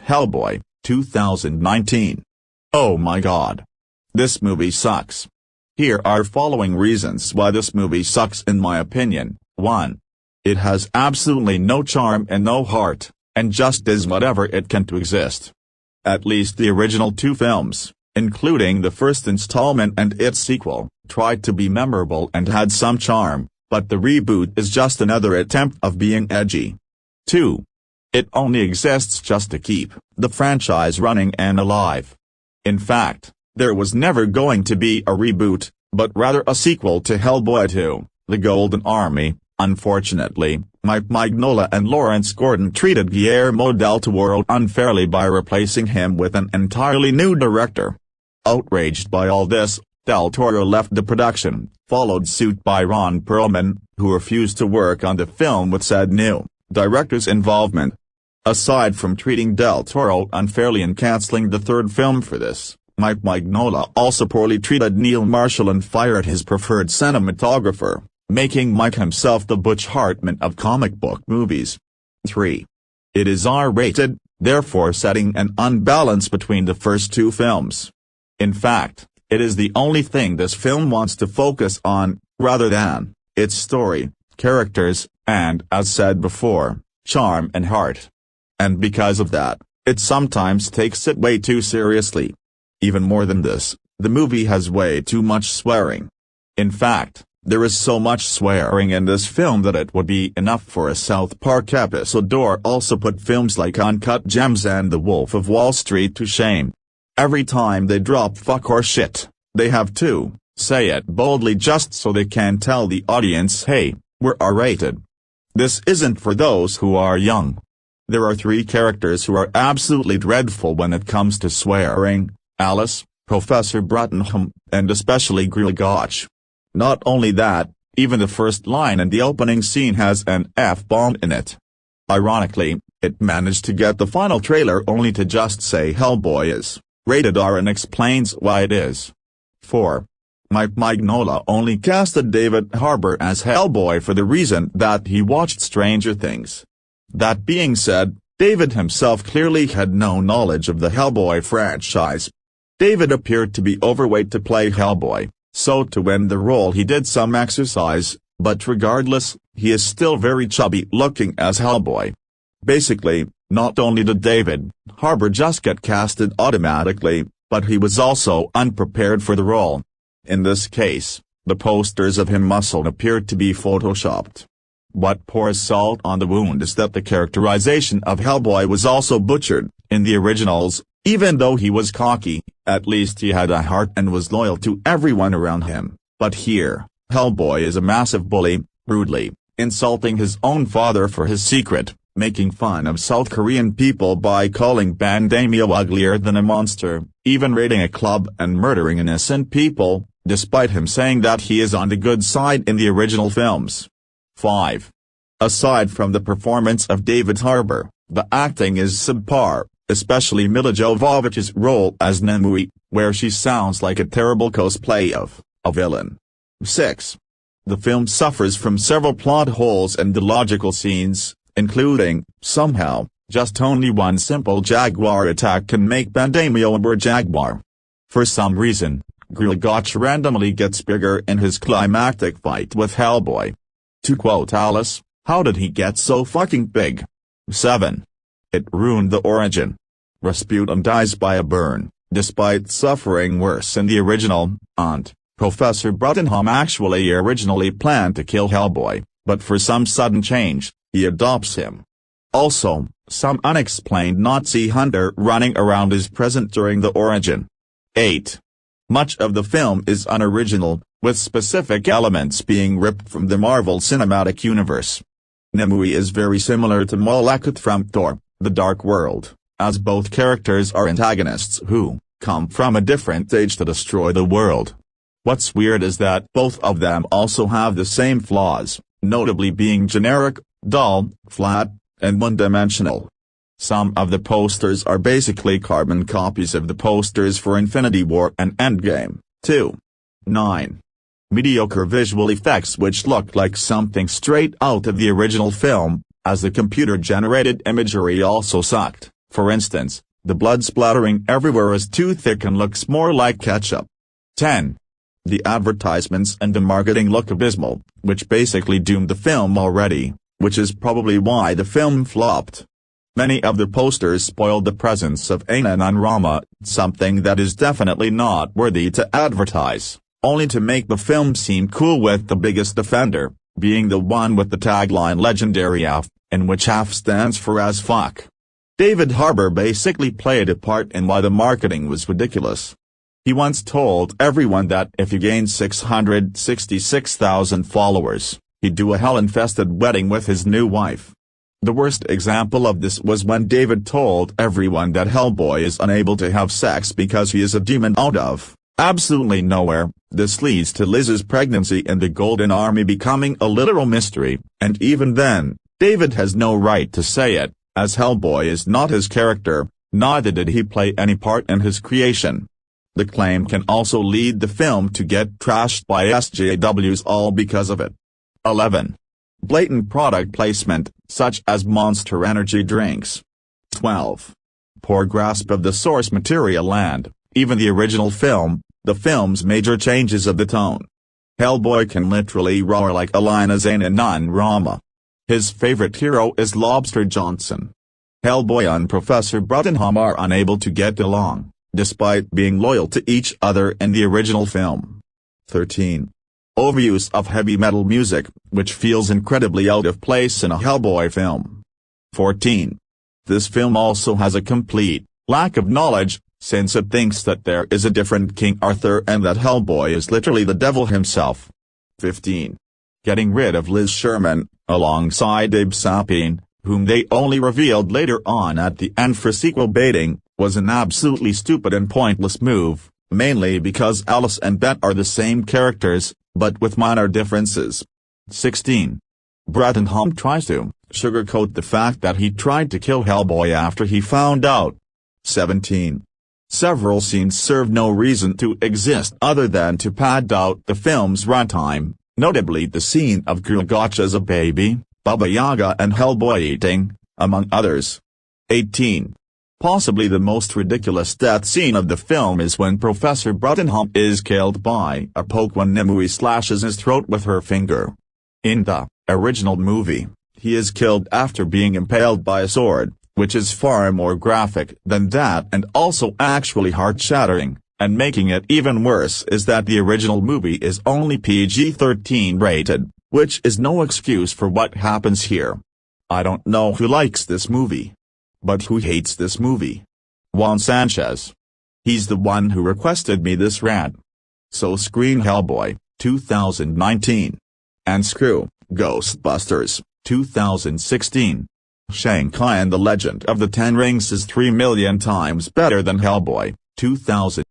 Hellboy, 2019. Oh my god. This movie sucks. Here are following reasons why this movie sucks in my opinion. 1. It has absolutely no charm and no heart, and just is whatever it can to exist. At least the original two films, including the first installment and its sequel, tried to be memorable and had some charm, but the reboot is just another attempt of being edgy. 2. It only exists just to keep the franchise running and alive. In fact, there was never going to be a reboot, but rather a sequel to Hellboy 2, The Golden Army. Unfortunately, Mike Mignola and Lawrence Gordon treated Guillermo del Toro unfairly by replacing him with an entirely new director. Outraged by all this, del Toro left the production, followed suit by Ron Perlman, who refused to work on the film with said new director's involvement. Aside from treating del Toro unfairly and cancelling the third film for this, Mike Mignola also poorly treated Neil Marshall and fired his preferred cinematographer, making Mike himself the Butch Hartman of comic book movies. 3. It is R-rated, therefore setting an unbalance between the first two films. In fact, it is the only thing this film wants to focus on, rather than its story, characters, and, as said before, charm and heart. And because of that, it sometimes takes it way too seriously. Even more than this, the movie has way too much swearing. In fact, there is so much swearing in this film that it would be enough for a South Park episode or also put films like Uncut Gems and The Wolf of Wall Street to shame. Every time they drop fuck or shit, they have to say it boldly just so they can tell the audience, hey, we're R-rated. This isn't for those who are young. There are 3 characters who are absolutely dreadful when it comes to swearing: Alice, Professor Bruttenham, and especially Grilgoch. Not only that, even the first line in the opening scene has an F-bomb in it. Ironically, it managed to get the final trailer only to just say Hellboy is rated R and explains why it is. 4. Mike Mignola only casted David Harbour as Hellboy for the reason that he watched Stranger Things. That being said, David himself clearly had no knowledge of the Hellboy franchise. David appeared to be overweight to play Hellboy, so to win the role he did some exercise, but regardless, he is still very chubby looking as Hellboy. Basically, not only did David Harbour just get casted automatically, but he was also unprepared for the role. In this case, the posters of him muscled appeared to be photoshopped. What pours salt on the wound is that the characterization of Hellboy was also butchered. In the originals, even though he was cocky, at least he had a heart and was loyal to everyone around him. But here, Hellboy is a massive bully, rudely insulting his own father for his secret, making fun of South Korean people by calling Bandamio uglier than a monster, even raiding a club and murdering innocent people, despite him saying that he is on the good side in the original films. 5. Aside from the performance of David Harbour, the acting is subpar, especially Milla Jovovich's role as Nemui, where she sounds like a terrible cosplay of a villain. 6. The film suffers from several plot holes and illogical scenes, including, somehow, just only one simple jaguar attack can make Bandamio a jaguar. For some reason, Grilgoch randomly gets bigger in his climactic fight with Hellboy. To quote Alice, how did he get so fucking big? 7. It ruined the origin. Rasputin dies by a burn, despite suffering worse in the original, and Professor Bruttenham actually originally planned to kill Hellboy, but for some sudden change, he adopts him. Also, some unexplained Nazi hunter running around is present during the origin. 8. Much of the film is unoriginal, with specific elements being ripped from the Marvel Cinematic Universe. Nemui is very similar to Malekith from Thor, The Dark World, as both characters are antagonists who come from a different age to destroy the world. What's weird is that both of them also have the same flaws, notably being generic, dull, flat, and one-dimensional. Some of the posters are basically carbon copies of the posters for Infinity War and Endgame, too. 9. Mediocre visual effects which look like something straight out of the original film, as the computer-generated imagery also sucked. For instance, the blood splattering everywhere is too thick and looks more like ketchup. 10. The advertisements and the marketing look abysmal, which basically doomed the film already, which is probably why the film flopped. Many of the posters spoiled the presence of Anan and Rama, something that is definitely not worthy to advertise, only to make the film seem cool, with the biggest offender being the one with the tagline legendary F, in which F stands for as fuck. David Harbour basically played a part in why the marketing was ridiculous. He once told everyone that if he gained 666,000 followers, he'd do a hell-infested wedding with his new wife. The worst example of this was when David told everyone that Hellboy is unable to have sex because he is a demon out of absolutely nowhere. This leads to Liz's pregnancy and the Golden Army becoming a literal mystery, and even then, David has no right to say it, as Hellboy is not his character, neither did he play any part in his creation. The claim can also lead the film to get trashed by SJWs, all because of it. 11. Blatant product placement, such as Monster Energy drinks. 12. Poor grasp of the source material and, even the original film, the film's major changes of the tone. Hellboy can literally roar like a lion as Anan Rama. His favorite hero is Lobster Johnson. Hellboy and Professor Bruttenham are unable to get along, despite being loyal to each other in the original film. 13. Overuse of heavy metal music, which feels incredibly out of place in a Hellboy film. 14. This film also has a complete lack of knowledge, since it thinks that there is a different King Arthur and that Hellboy is literally the devil himself. 15. Getting rid of Liz Sherman, alongside Abe Sapien, whom they only revealed later on at the end for sequel baiting, was an absolutely stupid and pointless move, mainly because Alice and Bette are the same characters, but with minor differences. 16. Bruttenham tries to sugarcoat the fact that he tried to kill Hellboy after he found out. 17. Several scenes serve no reason to exist other than to pad out the film's runtime, notably the scene of Gulgacha as a baby, Baba Yaga and Hellboy eating, among others. 18. Possibly the most ridiculous death scene of the film is when Professor Bruttenham is killed by a poke when Nimue slashes his throat with her finger. In the original movie, he is killed after being impaled by a sword, which is far more graphic than that and also actually heart-shattering, and making it even worse is that the original movie is only PG-13 rated, which is no excuse for what happens here. I don't know who likes this movie. But who hates this movie? Juan Sanchez. He's the one who requested me this rant. So screen Hellboy, 2019. And screw Ghostbusters, 2016. Shanghai and the Legend of the Ten Rings is 3 million times better than Hellboy, 2000.